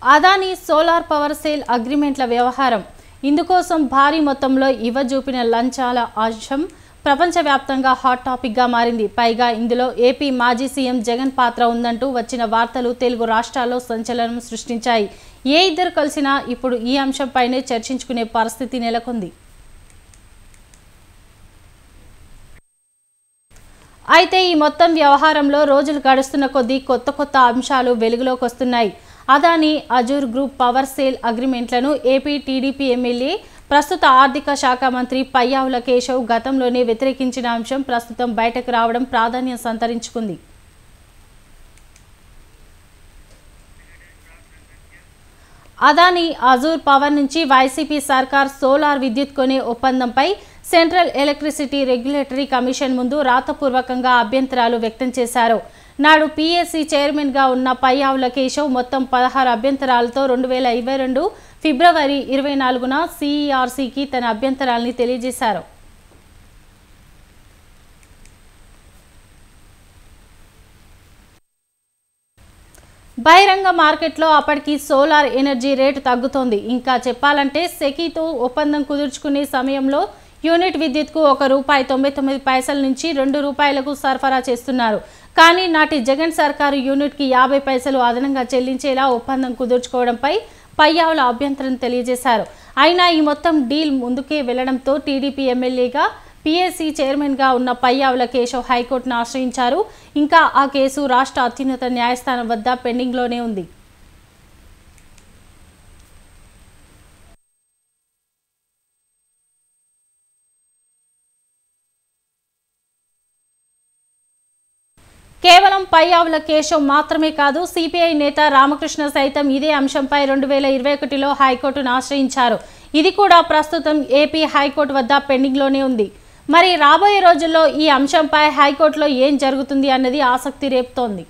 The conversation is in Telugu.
అదానీ సోలార్ పవర్ సేల్ అగ్రిమెంట్ల వ్యవహారం. ఇందుకోసం భారీ మొత్తంలో ఇవ్వజూపిన లంచాల అంశం ప్రపంచవ్యాప్తంగా హాట్ టాపిక్గా మారింది. పైగా ఇందులో ఏపీ మాజీ సీఎం జగన్ పాత్ర ఉందంటూ వచ్చిన వార్తలు తెలుగు రాష్ట్రాల్లో సంచలనం సృష్టించాయి. ఏ ఇద్దరు కలిసినా ఇప్పుడు ఈ అంశంపైనే చర్చించుకునే పరిస్థితి నెలకొంది. అయితే ఈ మొత్తం వ్యవహారంలో రోజులు గడుస్తున్న కొద్దీ కొత్త అంశాలు వెలుగులోకి వస్తున్నాయి. Adani Azure group power sale అగ్రిమెంట్లను ఏపీ టీడీపీ ఎమ్మెల్యే ప్రస్తుత ఆర్థిక శాఖ మంత్రి పయ్యావుల కేశవ్ గతంలోనే వ్యతిరేకించిన అంశం ప్రస్తుతం బయటకు రావడం ప్రాధాన్యం సంతరించుకుంది. అదానీ అజూర్ పవర్ నుంచి వైసీపీ సర్కార్ సోలార్ విద్యుత్ కొనే ఒప్పందంపై సెంట్రల్ ఎలక్ట్రిసిటీ రెగ్యులేటరీ కమిషన్ ముందు రాతపూర్వకంగా అభ్యంతరాలు వ్యక్తం చేశారు. నాడు పీఎస్సీ చైర్మన్గా ఉన్న పయ్యావుల కేశవ్ మొత్తం 16 అభ్యంతరాలతో 2022 ఫిబ్రవరి 24న సిఈఆర్సీకి తన అభ్యంతరాల్ని తెలియజేశారు. బహిరంగ మార్కెట్లో అప్పటికి సోలార్ ఎనర్జీ రేటు తగ్గుతోంది. ఇంకా చెప్పాలంటే సెకీతో ఒప్పందం కుదుర్చుకునే సమయంలో యూనిట్ విద్యుత్కు ₹1.99 నుంచి ₹2 సరఫరా చేస్తున్నారు. కానీ నాటి జగన్ సర్కారు యూనిట్కి 50 పైసలు అదనంగా చెల్లించేలా ఒప్పందం కుదుర్చుకోవడంపై పయ్యావుల అభ్యంతరం తెలియజేశారు. అయినా ఈ మొత్తం డీల్ ముందుకే వెళ్లడంతో టీడీపీ ఎమ్మెల్యేగా పీఎస్సీ చైర్మన్గా ఉన్న పయ్యావుల కేశవ్ హైకోర్టును ఆశ్రయించారు. ఇంకా ఆ కేసు రాష్ట్ర అత్యున్నత న్యాయస్థానం వద్ద పెండింగ్లోనే ఉంది. కేవలం పయ్యావుల కేశవ్ మాత్రమే కాదు, సిపిఐ నేత రామకృష్ణ సైతం ఇదే అంశంపై 2021లో హైకోర్టును ఆశ్రయించారు. ఇది కూడా ప్రస్తుతం ఏపీ హైకోర్టు వద్ద పెండింగ్లోనే ఉంది. మరి రాబోయే రోజుల్లో ఈ అంశంపై హైకోర్టులో ఏం జరుగుతుంది అన్నది ఆసక్తి రేపుతోంది.